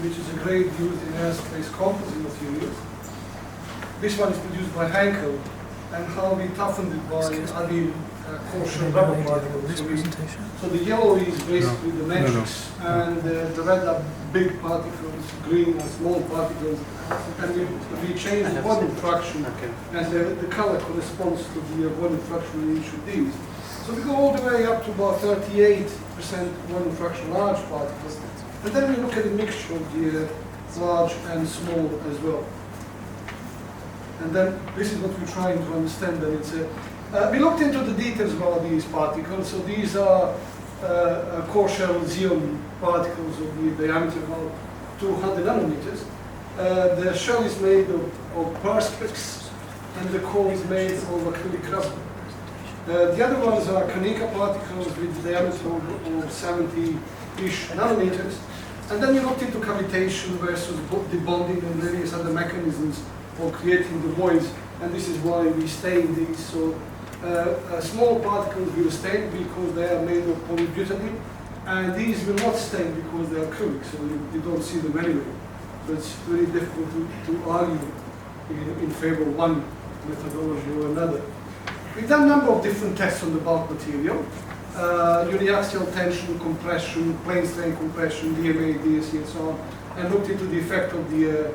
which is a grade used in aerospace composite materials. This one is produced by Henkel, and how we toughened it by adding coarser rubber particles. So the yellow is basically the matrix, and the red are big particles, green are small particles, and we change the volume fraction, and the color corresponds to the volume fraction in each of these. So we go all the way up to about 38% volume fraction large particles, and then we look at the mixture of the large and small as well. And then this is what we're trying to understand. That it's we looked into the details about these particles. So these are core shell xeon particles of the diameter of about 200 nanometers. The shell is made of perspex, and the core is made of acrylic rubber. The other ones are Konica particles with a diameter of 70-ish nanometers. And then we looked into cavitation versus debonding and various other mechanisms for creating the voids, and this is why we stain these. So small particles will stain because they are made of polybutadiene, and these will not stain because they are acrylic, so you don't see them anyway. So it's very difficult to argue in favor of one methodology or another. We've done a number of different tests on the bulk material. Uniaxial tension, compression, plane strain compression, DMA, DSE, and so on, and looked into the effect of the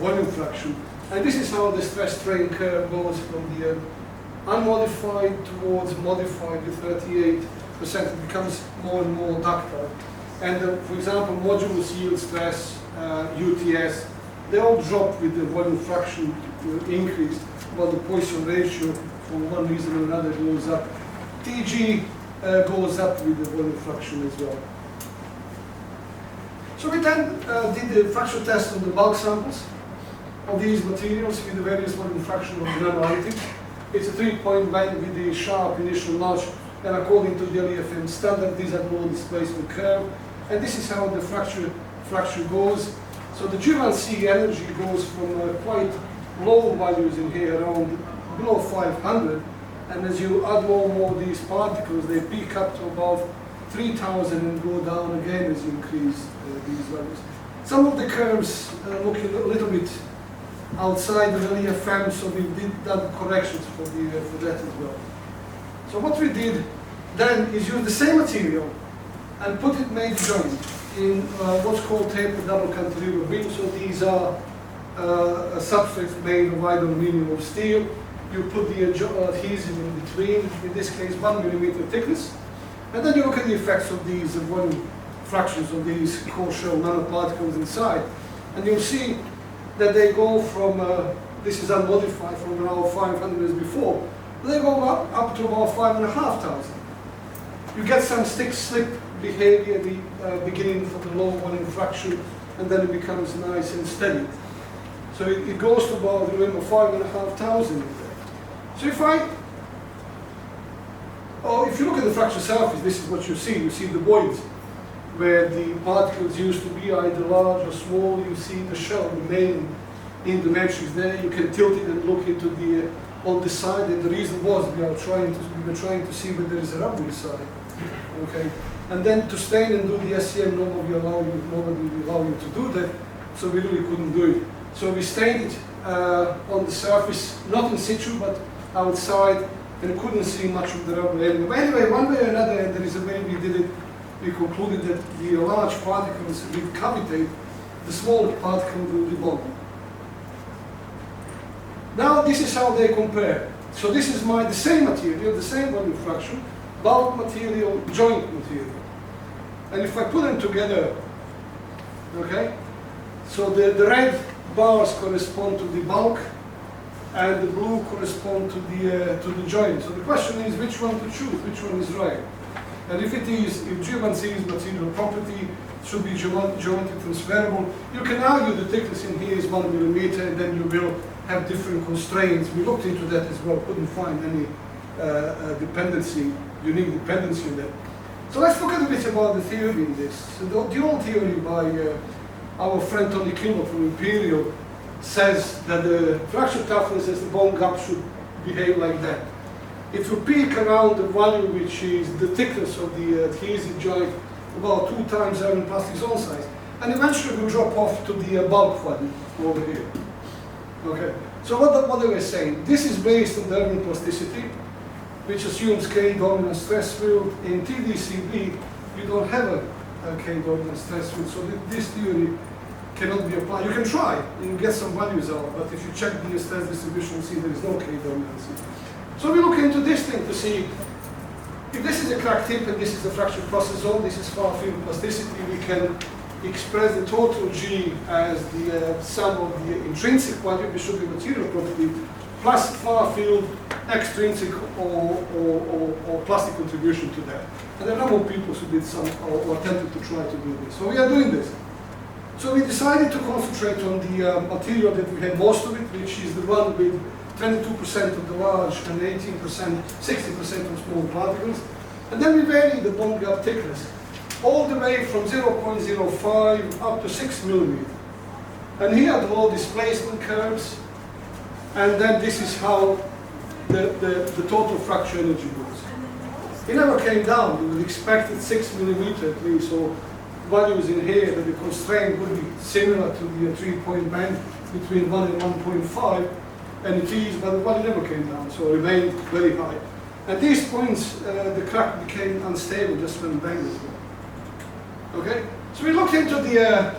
volume fraction. And this is how the stress strain curve goes from the unmodified towards modified with 38%. It becomes more and more ductile. And for example, modulus yield stress, UTS, they all drop with the volume fraction increase, while the Poisson ratio, for one reason or another, goes up. TG goes up with the volume fraction as well. So we then did the fraction test on the bulk samples of these materials with the various volume fraction of the nanoadditives. It's a 3-point band with the sharp initial notch, and according to the LEFM standard, these are low displacement curve. And this is how the fracture goes. So the G1C energy goes from quite low values in here, around below 500. And as you add more and more of these particles, they peak up to about 3,000 and go down again as you increase these values. Some of the curves look a little bit outside the LEFM, so we did done corrections for that as well. So what we did then is use the same material and put it made joint in what's called tapered double cantilever beam. So these are a substrate made of either aluminum or steel. You put the adhesive in between, in this case 1 millimeter thickness, and then you look at the effects of these volume fractions of these core shell nanoparticles inside, and you'll see that they go from, this is unmodified, from around 500 as before, they go up to about 5,500. You get some stick-slip behavior at the beginning for the low volume fraction, and then it becomes nice and steady. So it goes to about, remember, 5,500. So if you look at the fracture surface, this is what you see. You see the voids where the particles used to be either large or small. You see the shell remaining in the matrix there. You can tilt it and look into the on the side. And the reason was we were trying to see whether there is a rubber inside. Okay, and then to stain and do the SCM, nobody will allow you to do that. So we really couldn't do it. So we stained it on the surface, not in situ, but outside, and couldn't see much of the rubber anyway. But anyway, one way or another, and there is a way we did it, we concluded that the large particles will cavitate, the small particles will debond. Now this is how they compare. So this is the same material, the same volume fraction, bulk material, joint material. And if I put them together, okay, so the red bars correspond to the bulk, and the blue correspond to the joint. So the question is which one to choose, which one is right. And if G1C is material property, it should be geometry transferable. You can argue the thickness in here is 1 millimeter, and then you will have different constraints. We looked into that as well, couldn't find any unique dependency in that. So let's look a bit about the theory in this. So the old theory by our friend Tony Kimball from Imperial says that the fracture toughness as the bone gap should behave like that. If you peak around the value which is the thickness of the adhesive joint, about 2 times iron plastic zone size, and eventually will drop off to the bulk value over here. Okay, so what they were saying, this is based on the Erwin plasticity, which assumes K dominant stress field. In TDCB, you don't have a K dominant stress field, so this theory cannot be applied. You can try, you get some values out, but if you check the stress distribution, you see there is no K dominancy. So we look into this thing to see if this is a crack tip and this is the fracture process zone, this is far field plasticity, we can express the total G as the sum of the intrinsic value, which should be material property, plus far field extrinsic or plastic contribution to that. And there are a number of people who did some or attempted to try to do this. So we are doing this. So we decided to concentrate on the material that we had most of it, which is the one with 22% of the large and 18%, 60% of small particles. And then we vary the bond gap thickness all the way from 0.05 up to 6 millimeters. And here are the low displacement curves. And then this is how the total fracture energy goes. It never came down. We expected 6 millimeters at least, so values in here that the constraint would be similar to the 3-point band between 1 and 1.5, and it is, but the value never came down, so it remained very high. At these points, the crack became unstable, just went bang as well. Okay, so we looked into the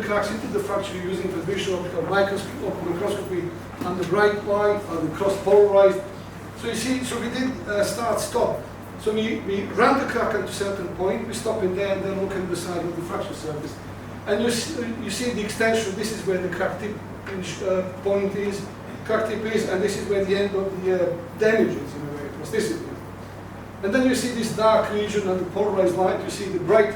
cracks, into the fracture using traditional optical microscopy under bright light, under cross polarized. So you see, so we did start-stop. So we ran the crack at a certain point, we stop in there and then look at the side of the fracture surface. And you see the extension, this is where the crack tip point is, crack tip is, and this is where the end of the damage is in a way, plasticity. And then you see this dark region and the polarized light, you see the bright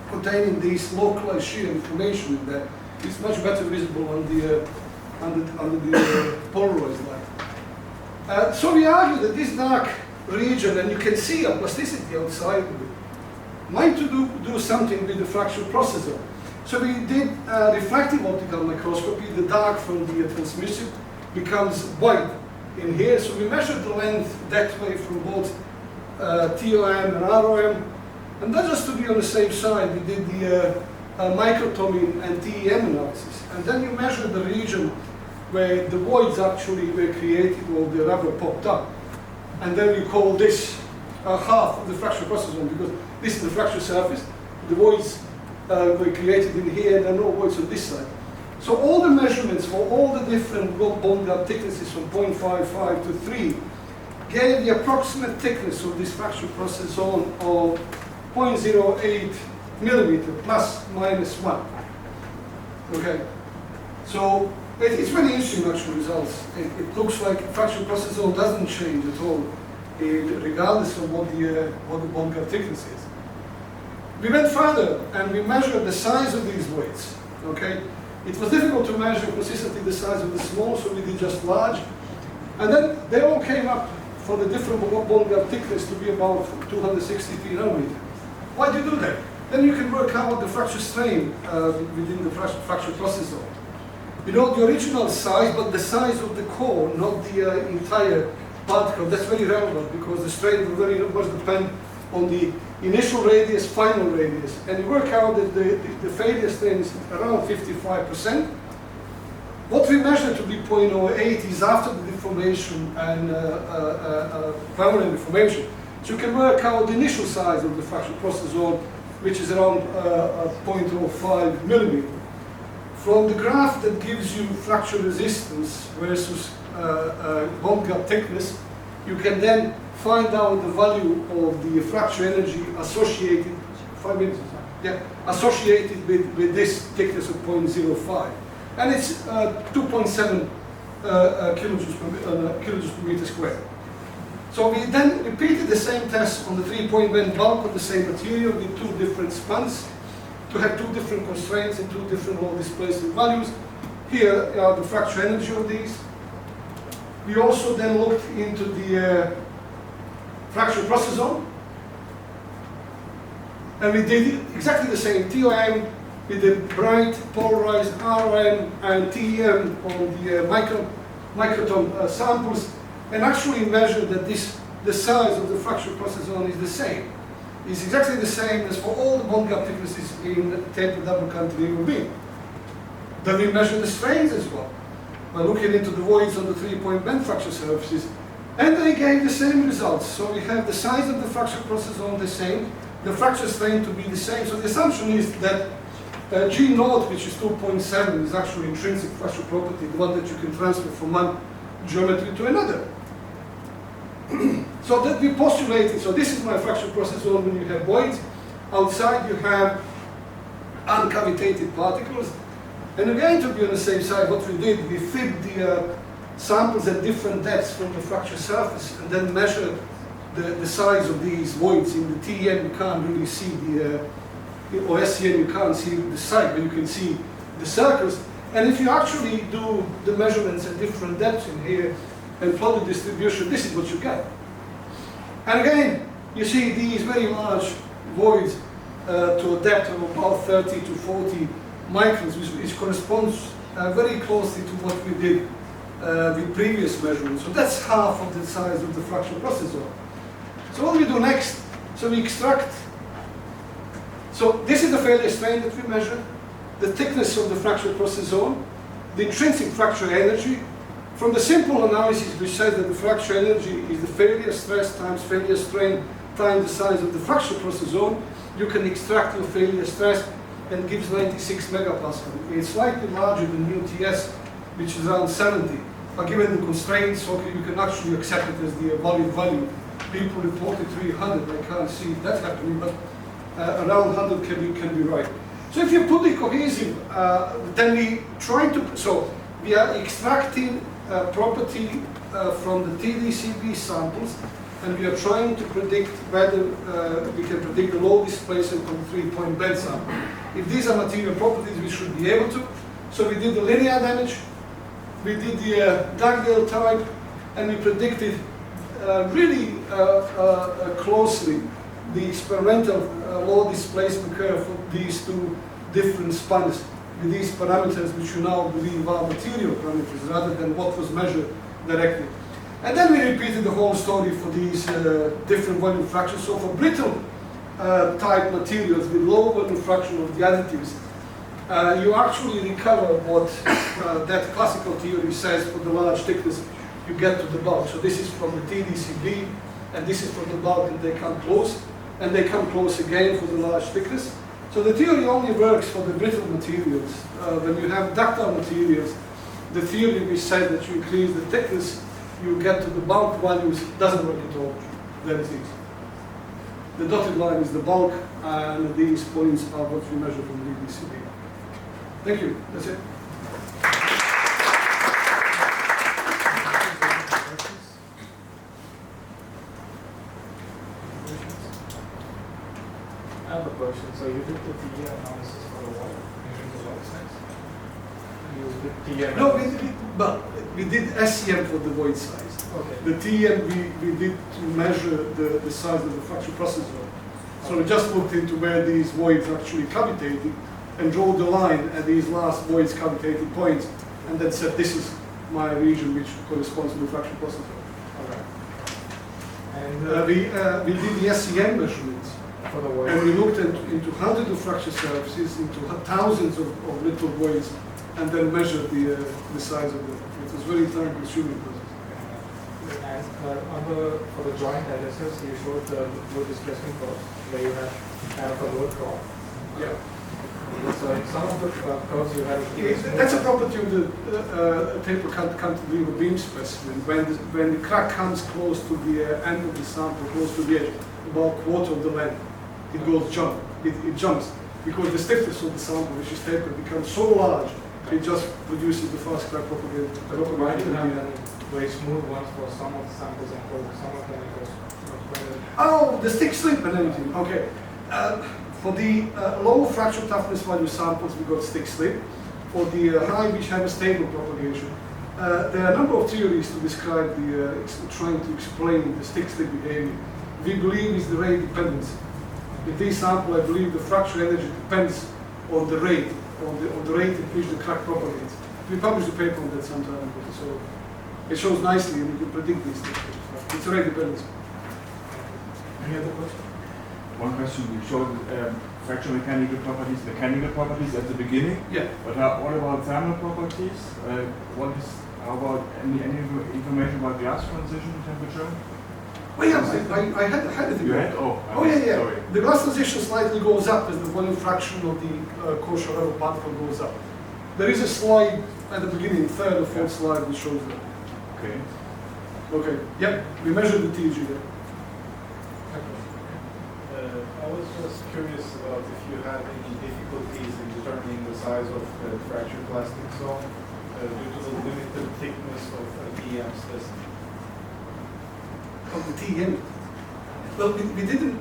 containing these localized shear information in there. It's much better visible on the, under the polarized light. So we argue that this dark region, and you can see a plasticity outside of it, might to do something with the fracture processor. So we did refractive optical microscopy. The dark from the transmissive becomes white in here. So we measured the length that way from both TOM and ROM. And then just to be on the safe side, we did the microtomy and TEM analysis. And then you measure the region where the voids actually were created or the rubber popped up. And then we call this half of the fracture process zone, because this is the fracture surface. The voids were created in here, and there are no voids on this side. So all the measurements for all the different bond gap thicknesses from 0.55 to 3 gave the approximate thickness of this fracture process zone of 0.08 millimeter plus minus 1. Okay, so it's very interesting actual results. It looks like fracture process zone doesn't change at all, regardless of what the bond gap thickness is. We went further and we measured the size of these voids. Okay, it was difficult to measure consistently the size of the small, so we did just large, and then they all came up for the different bond gap thickness to be about 263 nanometers. Why do you do that? Then you can work out the fracture strain within the fracture process zone. You know the original size, but the size of the core, not the entire particle. That's very relevant because the strain will very much depend on the initial radius, final radius. And you work out that the failure strain is around 55%. What we measure to be 0.08 is after the deformation and permanent deformation. So you can work out the initial size of the fracture process zone, which is around 0.05 millimeter. From the graph that gives you fracture resistance versus bond gap thickness, you can then find out the value of the fracture energy associated, 5 minutes, yeah, associated with this thickness of 0.05. And it's 2.7 kilojoules per meter squared. So we then repeated the same test on the 3-point bend bulk of the same material with 2 different spans to have 2 different constraints and 2 different low displacement values. Here are the fracture energy of these. We also then looked into the fracture process zone, and we did exactly the same TOM with the bright polarized RM and TEM on the microton samples, and actually measured that the size of the fracture process zone is the same. is exactly the same as for all the bond gap thicknesses in tapered double cantilever beam. Then we measure the strains as well by looking into the voids on the 3-point bend fracture surfaces, and they gave the same results. So we have the size of the fracture process zone the same, the fracture strain to be the same. So the assumption is that G naught, which is 2.7, is actually intrinsic fracture property, the one that you can transfer from one geometry to another. So that we postulated, so this is my fracture process zone when you have voids. Outside you have uncavitated particles. And again, to be on the same side, what we did, we fed the samples at different depths from the fracture surface and then measured the size of these voids. In the TEM you can't really see or SCM you can't see the site, but you can see the circles. And if you actually do the measurements at different depths in here and plot the distribution, this is what you get. And again, you see these very large voids to a depth of about 30 to 40 microns, which corresponds very closely to what we did with previous measurements. So that's half of the size of the fracture process zone. So what do we do next? So we extract. So this is the failure strain that we measured, the thickness of the fracture process zone, the intrinsic fracture energy. From the simple analysis which says that the fracture energy is the failure stress times failure strain times the size of the fracture process zone, you can extract your failure stress, and gives 96 megapascal. It's slightly larger than UTS, which is around 70. But given the constraints, okay, you can actually accept it as the valid value. People reported 300. I can't see that happening, but around 100 can be right. So if you put the cohesive, then we try to. So we are extracting property from the TDCB samples, and we are trying to predict whether we can predict the low displacement from the 3-point bend sample. If these are material properties, we should be able to. So we did the linear damage, we did the Dugdale type, and we predicted really closely the experimental low displacement curve for these two different spans with these parameters, which you now believe are material parameters rather than what was measured directly. And then we repeated the whole story for these different volume fractions. So for brittle type materials with low volume fraction of the additives, you actually recover what that classical theory says for the large thickness you get to the bulk. So this is from the TDCB, and this is from the bulk, and they come close, and they come close again for the large thickness. So the theory only works for the brittle materials. When you have ductile materials, the theory which said that you increase the thickness, you get to the bulk values, doesn't work at all. That is it. The dotted line is the bulk, and these points are what we measure from the TDCB. Thank you. That's it. I have a question. So you did the TE analysis for the wall using the wall size? You used the TM. No, we did SCM for the void size. Okay. The TM we did to measure the size of the fracture process zone. So we just looked into where these voids actually cavitated and draw the line at these last voids cavitated points, and then said this is my region which corresponds to the fracture process zone. Okay. And we did the SCM measurements. For the void. And we looked into hundreds of fracture surfaces, into thousands of little voids, and then measured the size of them. It was very time-consuming process. And for the joint adhesives, you showed the low displacement curve where you have kind of a load curve. Yeah. So in some of the curves you have. That's a property of the taper cantilever beam specimen. When the crack comes close to the end of the sample, close to the edge, about a quarter of the length, it jumps because the stiffness of the sample, which is tapered, becomes so large, it just produces the fast crack propagation. Why do you have very smooth ones for some of the samples and for some of them it goes much. Oh, the stick slip and everything. Okay. For the low fracture toughness value samples, we got stick slip. For the high, which have a stable propagation, there are a number of theories to describe trying to explain the stick slip behavior. We believe is the rate dependence. In this sample, I believe the fracture energy depends on the rate, on the rate at which the crack propagates. We published a paper on that sometime ago, so it shows nicely, and you can predict these things. It's a rate dependence. Any other question? One question, you showed fracture mechanical properties at the beginning. Yeah. But what about thermal properties? How about any information about glass transition temperature? Well, yeah, I had it. You had? Oh, yeah. Sorry. The glass transition slightly goes up as the volume fraction of the coarser level particle goes up. There is a slide at the beginning, third or fourth slide, which shows that. Okay. Okay. Yep. We measured the TG there. I was just curious about if you had any difficulties in determining the size of the fractured plastic zone due to the limited thickness of TM's testing. Of the TM. Well, we didn't.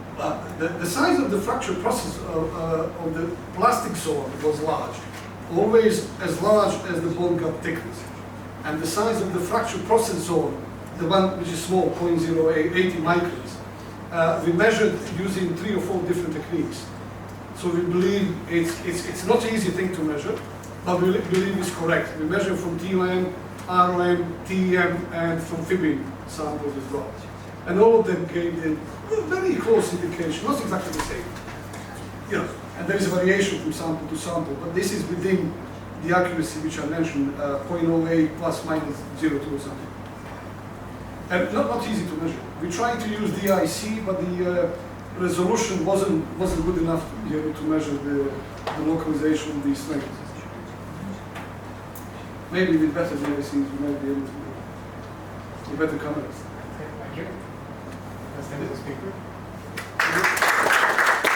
The size of the fracture process of the plastic zone was large, always as large as the bond gap thickness, and the size of the fracture process zone, the one which is small, 0.080 microns. We measured using 3 or 4 different techniques. So we believe it's not an easy thing to measure, but we believe it's correct. We measure from TLM, ROM, TEM, and from fibbing samples as well. And all of them gave a very close indication, not exactly the same. You know, and there is a variation from sample to sample, but this is within the accuracy which I mentioned, 0.08 plus minus 0.2 or something. And not easy to measure. We tried to use DIC, but the resolution wasn't good enough to be able to measure the localization of these strengths. Maybe with better DICs, we might be able to do better cameras. Thank you. Let's send it to the speaker.